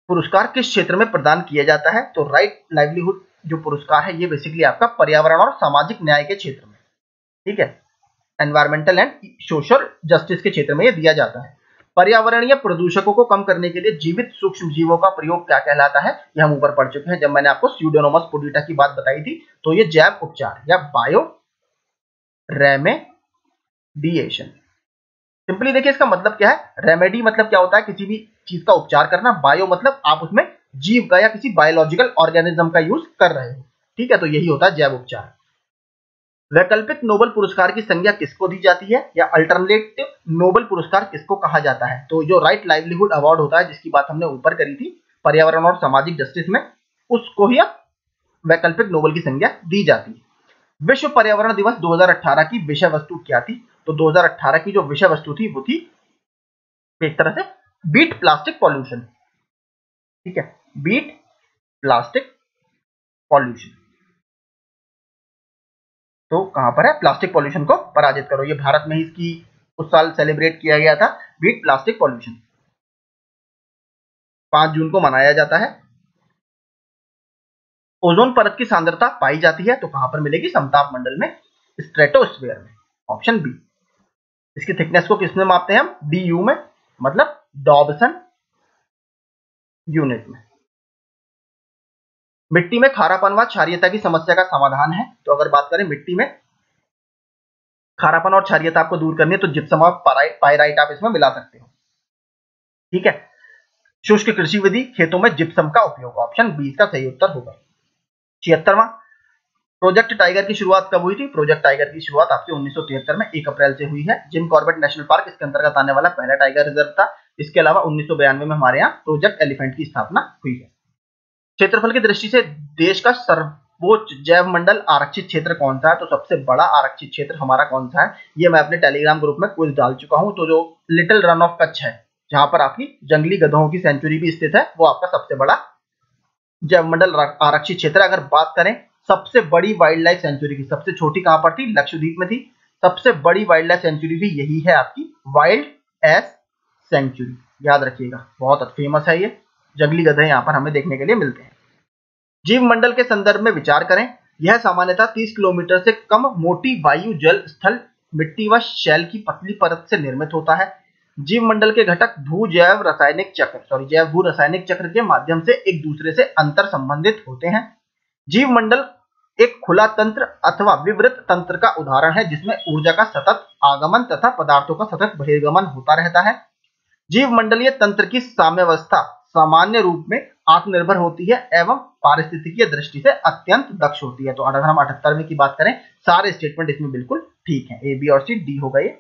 पुरस्कार किस क्षेत्र में प्रदान किया जाता है? तो राइट लाइवलीहुड जो पुरस्कार है ये बेसिकली आपका पर्यावरण और सामाजिक न्याय के क्षेत्र में, ठीक है, एनवायरमेंटल एंड सोशल जस्टिस के क्षेत्र में ये दिया जाता है। पर्यावरणीय प्रदूषकों को कम करने के लिए जीवित सूक्ष्म जीवों का प्रयोग क्या कहलाता है? ये हम ऊपर पढ़ चुके हैं जब मैंने आपको स्यूडोमोनास पोडिटा की बात बताई थी। तो ये जैव उपचार या बायो रेमेडिएशन। सिंपली देखिए इसका मतलब क्या है, रेमेडी मतलब क्या होता है, किसी भी चीज का उपचार करना, बायो मतलब आप उसमें जीव का या किसी बायोलॉजिकल ऑर्गेनिज्म का यूज कर रहे हो, ठीक है, तो यही होता है जैव उपचार। वैकल्पिक नोबेल पुरस्कार की संज्ञा किसको दी जाती है या अल्टरनेटिव नोबेल पुरस्कार किसको कहा जाता है? तो जो राइट लाइवलीहुड अवार्ड होता है जिसकी बात हमने ऊपर करी थी पर्यावरण और सामाजिक जस्टिस में, उसको ही वैकल्पिक नोबेल की संज्ञा दी जाती है। विश्व पर्यावरण दिवस 2018 की विषय वस्तु क्या थी? तो 2018 की जो विषय वस्तु थी वो थी एक तरह से बीट प्लास्टिक पॉल्यूशन, ठीक है, बीट प्लास्टिक पॉल्यूशन। तो कहां पर है, प्लास्टिक पॉल्यूशन को पराजित करो, ये भारत में ही इसकी उस साल सेलिब्रेट किया गया था, बीट प्लास्टिक पॉल्यूशन 5 जून को मनाया जाता है। ओजोन परत की सांद्रता पाई जाती है तो कहां पर मिलेगी, समताप मंडल में, स्ट्रेटोस्फीयर में, ऑप्शन बी। इसकी थिकनेस को किसमें मापते हैं हम, डीयू में, मतलब डॉबसन यूनिट में। मिट्टी में खारापन व क्षारीयता की समस्या का समाधान है, तो अगर बात करें मिट्टी में खारापन और क्षारीयता आपको दूर करनी है तो जिप्सम और पाइराइट आप इसमें मिला सकते हो, ठीक है। शुष्क कृषि विधि, खेतों में जिप्सम का उपयोग, ऑप्शन बी इसका सही उत्तर होगा। 76वां, प्रोजेक्ट टाइगर की शुरुआत कब हुई थी? प्रोजेक्ट टाइगर की शुरुआत आपके 1973 में 1 अप्रैल से हुई है। जिम कॉर्बेट नेशनल पार्क इसके अंतर्गत आने वाला पहला टाइगर रिजर्व था। इसके अलावा 1992 में हमारे यहाँ प्रोजेक्ट एलिफेंट की स्थापना हुई है। क्षेत्रफल की दृष्टि से देश का सर्वोच्च जैव मंडल आरक्षित क्षेत्र कौन सा है? तो सबसे बड़ा आरक्षित क्षेत्र हमारा कौन सा है, ये मैं अपने टेलीग्राम ग्रुप में क्विज डाल चुका हूं। तो जो लिटिल रन ऑफ कच्छ है, जहां पर आपकी जंगली गधों की सेंचुरी भी स्थित है, वो आपका सबसे बड़ा जैव मंडल आरक्षित क्षेत्र। अगर बात करें सबसे बड़ी वाइल्ड लाइफ सेंचुरी की, सबसे छोटी कहां पर थी, लक्षद्वीप में थी। सबसे बड़ी वाइल्ड लाइफ सेंचुरी भी यही है आपकी वाइल्ड एस सेंचुरी, याद रखिएगा, बहुत फेमस है ये। जंगली गधे यहां पर हमें देखने के लिए मिलते हैं। जीव मंडल के संदर्भ में विचार करें, यह सामान्यतः 30 किलोमीटर से कम मोटी वायु, जल, स्थल, मिट्टी व शैल की पतली परत से निर्मित होता है। जीव मंडल के घटक भू जैव रासायनिक चक्र जैव भू रासायनिक चक्र के माध्यम से एक दूसरे से अंतर संबंधित होते हैं। जीव मंडल एक खुला तंत्र अथवा विवृत तंत्र का उदाहरण है जिसमें ऊर्जा का सतत आगमन तथा पदार्थों का सतत बहिर्गमन होता रहता है। जीव मंडलीय तंत्र की साम्यावस्था सामान्य रूप में आत्मनिर्भर होती है एवं पारिस्थितिकीय दृष्टि से अत्यंत दक्ष होती है। तो अगर हम 78वें की बात करें, सारे स्टेटमेंट इसमें बिल्कुल ठीक है, ए बी और सी डी होगा ये।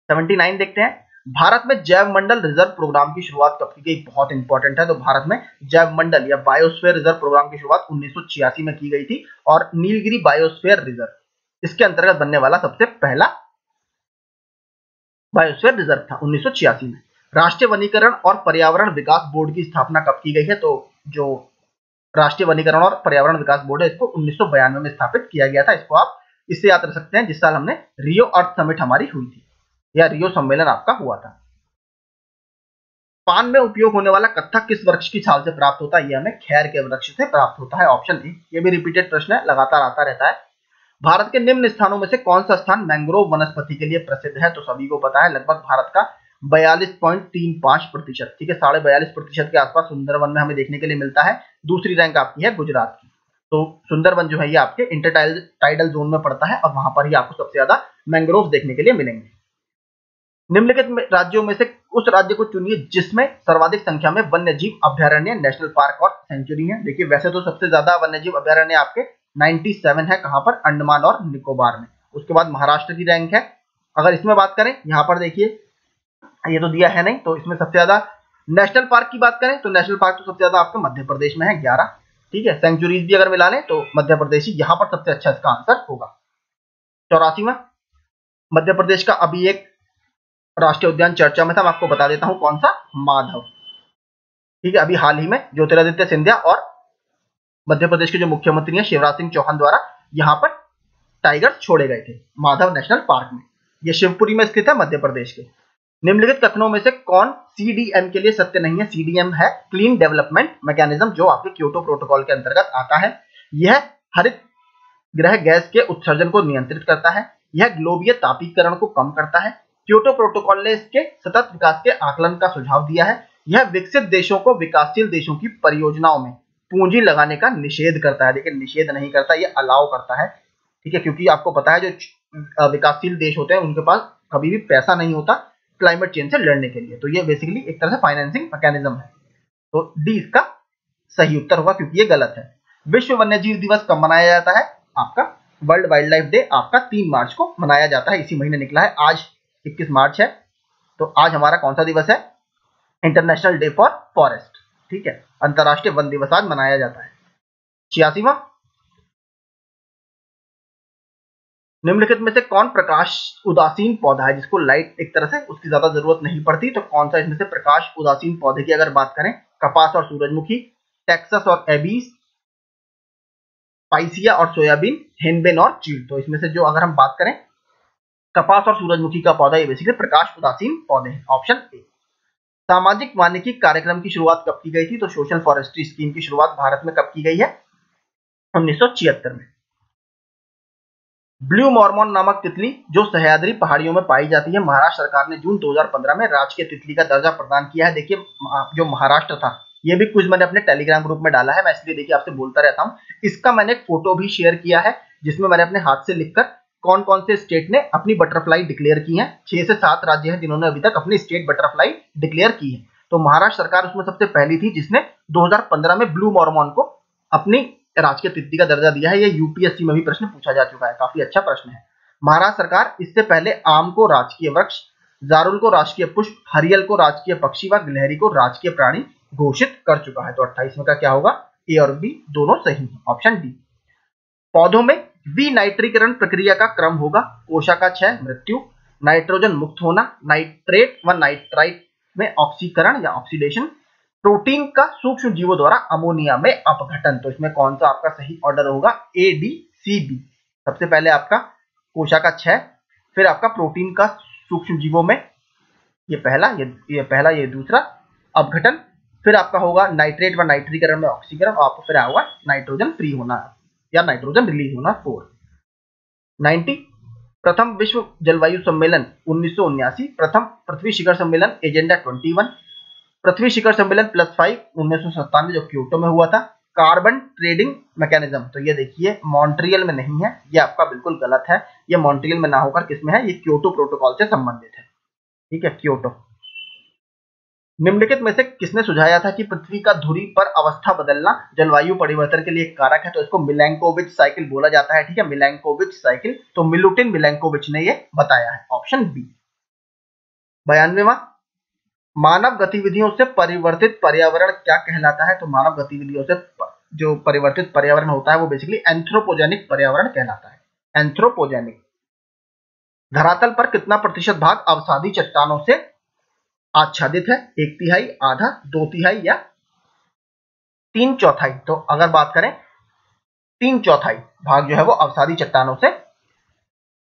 79 देखते हैं, भारत में जैव मंडल रिजर्व प्रोग्राम की शुरुआत कब की गई? बहुत इंपॉर्टेंट है। तो भारत में जैव मंडल या बायोस्फीयर रिजर्व प्रोग्राम की शुरुआत 1986 में की गई थी और नीलगिरी बायोस्फीयर रिजर्व इसके अंतर्गत बनने वाला सबसे पहला बायोस्फीयर रिजर्व था 1986 में। राष्ट्रीय वनीकरण और पर्यावरण विकास बोर्ड की स्थापना कब की गई है? तो जो राष्ट्रीय वनीकरण और पर्यावरण विकास बोर्ड है इसको 1992 में स्थापित किया गया था। इसको आप इससे याद रख सकते हैं जिस साल हमने रियो अर्थ समिट हमारी हुई थी या रियो सम्मेलन आपका हुआ था। पान में उपयोग होने वाला कत्था किस वृक्ष की छाल से प्राप्त होता है? यह हमें खैर के वृक्ष से प्राप्त होता है, ऑप्शन ए। ये भी रिपीटेड प्रश्न है, लगातार आता रहता है। भारत के निम्न स्थानों में से कौन सा स्थान मैंग्रोव वनस्पति के लिए प्रसिद्ध है? तो सभी को पता है, लगभग भारत का 42.35%, ठीक है, 42.5% के आसपास सुंदरवन में हमें देखने के लिए मिलता है। दूसरी रैंक आपकी है गुजरात की। तो सुंदरवन जो है ये आपके इंटरटाइडल जोन में पड़ता है और वहां पर ही आपको सबसे ज्यादा मैंग्रोव देखने के लिए मिलेंगे। निम्नलिखित राज्यों में से उस राज्य को चुनिए जिसमें सर्वाधिक संख्या में वन्यजीव अभ्यारण्य, नेशनल पार्क और सेंचुरी है। देखिए वैसे तो सबसे ज्यादा वन्यजीव अभ्यारण्य आपके 97 है, कहां पर, अंडमान और निकोबार में। उसके बाद महाराष्ट्र की रैंक है। अगर इसमें बात करें, यहां पर देखिए ये तो दिया है नहीं, तो इसमें सबसे ज्यादा नेशनल पार्क की बात करें तो नेशनल पार्क तो सबसे ज्यादा आपके मध्य प्रदेश में है 11, ठीक है, सेंचुरीज भी अगर मिला लें तो मध्य प्रदेश ही यहाँ पर सबसे अच्छा इसका आंसर होगा। 84वां, मध्य प्रदेश का अभी एक राष्ट्रीय उद्यान चर्चा में था, मैं आपको बता देता हूं कौन सा, माधव। ठीक है, अभी हाल ही में ज्योतिरादित्य सिंधिया और मध्य प्रदेश के जो मुख्यमंत्री हैं शिवराज सिंह चौहान द्वारा यहाँ पर टाइगर छोड़े गए थे माधव नेशनल पार्क में। ये शिवपुरी में स्थित है मध्य प्रदेश के। निम्नलिखित कथनों में से कौन सीडीएम के लिए सत्य नहीं है? सीडीएम है क्लीन डेवलपमेंट मैकेनिज्म, जो आपके क्योटो प्रोटोकॉल के अंतर्गत आता है। यह हरित गृह गैस के उत्सर्जन को नियंत्रित करता है। यह ग्लोबीय तापीकरण को कम करता है। क्योटो प्रोटोकॉल ने इसके सतत विकास के आकलन का सुझाव दिया है। यह विकसित देशों को विकासशील देशों की परियोजनाओं में पूंजी लगाने का निषेध करता है, लेकिन निषेध नहीं करता, यह अलाउ करता है। ठीक है, क्योंकि आपको पता है जो विकासशील देश होते हैं उनके पास कभी भी पैसा नहीं होता क्लाइमेट चेंज से लड़ने के लिए, तो ये बेसिकली एक तरह से फाइनेंसिंग मैकेनिज्म है। तो डी इसका सही उत्तर होगा, क्योंकि ये गलत है। विश्व वन्यजीव दिवस कब मनाया जाता है? आपका वर्ल्ड वाइल्ड लाइफ डे आपका 3 मार्च को मनाया जाता है, इसी महीने निकला है। आज 21 मार्च है, तो आज हमारा कौन सा दिवस है? International day for forest. ठीक है, अंतरराष्ट्रीय वन दिवस आज मनाया जाता है। 86वां, निम्नलिखित में से कौन प्रकाश उदासीन पौधा है जिसको लाइट एक तरह से उसकी ज्यादा जरूरत नहीं पड़ती? तो कौन सा इसमें से प्रकाश उदासीन पौधे की अगर बात करें, कपास और सूरजमुखी, टेक्सस और एबीस, पाइसिया और सोयाबीन, हेनबेन और चीड़। तो इसमें से जो अगर हम बात करें कपास और सूरजमुखी का पौधा, ये बेसिकली प्रकाश उदासीन पौधे हैं, ऑप्शन ए। सामाजिक वानिकी कार्यक्रम की शुरुआत कब की गई थी? तो सोशल फॉरेस्ट्री स्कीम की शुरुआत भारत में कब की गई है? 1976 में। ब्लू मॉर्मॉन नामक तितली जो सह्याद्री पहाड़ियों में पाई जाती है, महाराष्ट्र सरकार ने जून 2015 में राजकीय तितली का दर्जा प्रदान किया है। देखिए जो महाराष्ट्र था, ये भी कुछ मैंने अपने टेलीग्राम ग्रुप में डाला है, मैं इसलिए देखिए आपसे बोलता रहता हूँ। इसका मैंने एक फोटो भी शेयर किया है जिसमें मैंने अपने हाथ से लिखकर कौन कौन से स्टेट ने अपनी बटरफ्लाई डिक्लेयर की है। 6 से 7 राज्य हैं जिन्होंने अभी तक अपनी स्टेट बटरफ्लाई डिक्लेयर की है। तो महाराष्ट्र सरकार उसमें सबसे पहली थी जिसने 2015 में ब्लू मॉर्मॉन को अपनी राजकीय तितली का दर्जा दिया है। ये यूपीएससी में भी प्रश्न पूछा जा चुका है, काफी अच्छा प्रश्न है। महाराष्ट्र सरकार इससे पहले आम को राजकीय वृक्ष, जारुल को राजकीय पुष्प, हरियल को राजकीय पक्षी व गिलहरी को राजकीय प्राणी घोषित कर चुका है। तो 28 में का क्या होगा? ए और बी दोनों सही है, ऑप्शन डी। पौधों में विनाइट्रीकरण प्रक्रिया का क्रम होगा कोशा का क्षय, मृत्यु, नाइट्रोजन मुक्त होना, नाइट्रेट व नाइट्राइट में ऑक्सीकरण या ऑक्सीडेशन, प्रोटीन का सूक्ष्म जीवों द्वारा अमोनिया में अपघटन। तो इसमें कौन सा आपका सही ऑर्डर होगा? ए, डी, सी, बी। सबसे पहले आपका कोशा का क्षय, फिर आपका प्रोटीन का सूक्ष्म जीवों में ये पहला ये दूसरा अपघटन, फिर आपका होगा नाइट्रेट व नाइट्रीकरण में ऑक्सीकरण, और आपको फिर होगा नाइट्रोजन फ्री होना या नाइट्रोजन रिलीज होना। 490 प्रथम विश्व जलवायु सम्मेलन 1979, प्रथम पृथ्वी शिखर सम्मेलन एजेंडा 21, पृथ्वी शिखर सम्मेलन +5 1997 जो क्योटो में हुआ था। कार्बन ट्रेडिंग मैकेनिज्म, तो ये देखिए मॉन्ट्रियल में नहीं है, ये आपका बिल्कुल गलत है। ये मॉन्ट्रियल में ना होकर किसमें है? ये क्योटो प्रोटोकॉल से संबंधित है। ठीक है, क्योटो। निम्नलिखित में से किसने सुझाया था कि पृथ्वी का धुरी पर अवस्था बदलना जलवायु परिवर्तन के लिए एक कारक है? तो इसको मिलैंकोविच साइकिल बोला जाता है। ठीक है, मिलैंकोविच साइकिल, तो मिलुटिन मिलैंकोविच ने ये बताया है, ऑप्शन बी। 92वां, मानव गतिविधियों से परिवर्तित पर्यावरण क्या कहलाता है? तो मानव गतिविधियों से जो परिवर्तित पर्यावरण होता है वो बेसिकली एंथ्रोपोजेनिक पर्यावरण कहलाता है, एंथ्रोपोजेनिक। धरातल पर कितना प्रतिशत भाग अवसादी चट्टानों से आच्छादित है? 1/3, आधा, 2/3 या 3/4? तो अगर बात करें 3/4 भाग जो है वो अवसादी चट्टानों से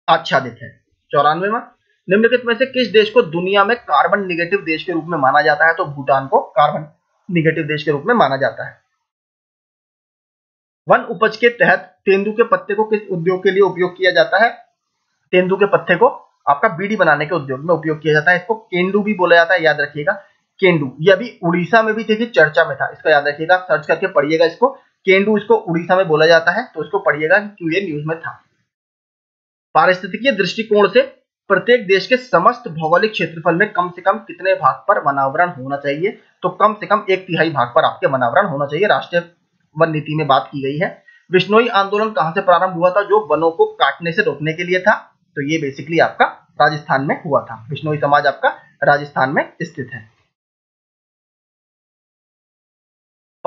आच्छादित है। 94वां, निम्नलिखित में से किस देश को दुनिया में कार्बन निगेटिव देश के रूप में माना जाता है? तो भूटान को कार्बन निगेटिव देश के रूप में माना जाता है। वन उपज के तहत तेंदू के पत्ते को किस उद्योग के लिए उपयोग किया जाता है? तेंदू के पत्ते को आपका बीड़ी बनाने के उद्योग में उपयोग किया जाता है। इसको केंडू भी बोला जाता है, याद रखिएगा, केंडू। ये अभी उड़ीसा में भी देखिए चर्चा में था, इसका याद रखिएगा, सर्च करके पढ़िएगा इसको। केंडू इसको उड़ीसा में बोला जाता है, तो इसको पढ़िएगा क्यों ये न्यूज में था। पारिस्थितिकीय दृष्टिकोण से प्रत्येक देश के समस्त भौगोलिक क्षेत्रफल में कम से कम कितने भाग पर वनावरण होना चाहिए? तो कम से कम 1/3 भाग पर आपके वनावरण होना चाहिए, राष्ट्रीय वन नीति में बात की गई है। बिश्नोई आंदोलन कहां से प्रारंभ हुआ था जो वनों को काटने से रोकने के लिए था? तो ये बेसिकली आपका राजस्थान में हुआ था। बिश्नोई समाज आपका राजस्थान में स्थित है।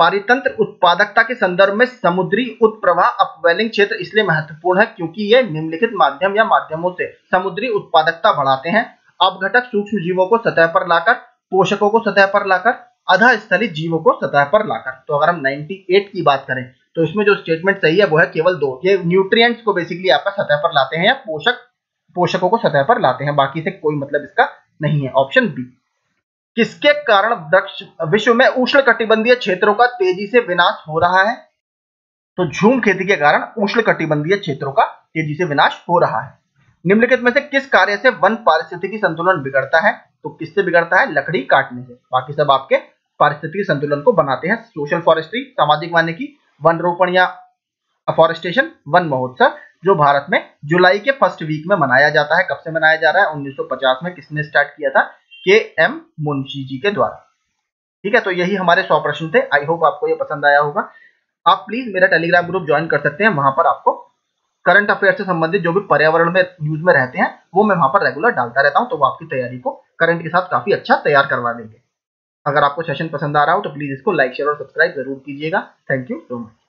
पारितंत्र उत्पादकता के संदर्भ में समुद्री उत्प्रवाह अपवेलिंग क्षेत्र इसलिए महत्वपूर्ण है क्योंकि ये निम्नलिखित माध्यम या माध्यमों से समुद्री उत्पादकता बढ़ाते हैं। अपघटक सूक्ष्म जीवों को सतह पर लाकर, पोषकों को सतह पर लाकर, अधः स्थलित जीवों को सतह पर लाकर। तो अगर हम 98 की बात करें तो इसमें जो स्टेटमेंट सही है वो है केवल 2। ये न्यूट्रिएंट्स को बेसिकली आपका सतह पर लाते हैं या पोषकों को सतह पर लाते हैं, बाकी से कोई मतलब इसका नहीं है। Option B. किसके कारण वृक्ष विश्व में उष्णकटिबंधीय क्षेत्रों का तेजी से विनाश हो रहा है? तो झूम खेती के कारण उष्णकटिबंधीय क्षेत्रों का तेजी से विनाश हो रहा है। निम्नलिखित में से किस कार्य से वन पारिस्थितिकी संतुलन बिगड़ता है? तो किससे बिगड़ता है? लकड़ी काटने से। बाकी सब आपके पारिस्थितिकी संतुलन को बनाते हैं। सोशल फॉरेस्ट्री, सामाजिक वानिकी, वन रोपण या अफॉरेस्टेशन, वन महोत्सव, जो भारत में जुलाई के फर्स्ट वीक में मनाया जाता है। कब से मनाया जा रहा है? 1950 में। किसने स्टार्ट किया था? के.एम. मुंशी जी के द्वारा। ठीक है, तो यही हमारे 100 प्रश्न थे। आई होप आपको ये पसंद आया होगा। आप प्लीज मेरा टेलीग्राम ग्रुप ज्वाइन कर सकते हैं। वहां पर आपको करंट अफेयर से संबंधित जो भी पर्यावरण में न्यूज में रहते हैं वो मैं वहां पर रेगुलर डालता रहता हूं, तो वो आपकी तैयारी को करंट के साथ काफी अच्छा तैयार करवा देंगे। अगर आपको सेशन पसंद आ रहा हो तो प्लीज इसको लाइक, शेयर और सब्सक्राइब जरूर कीजिएगा। Thank you so much.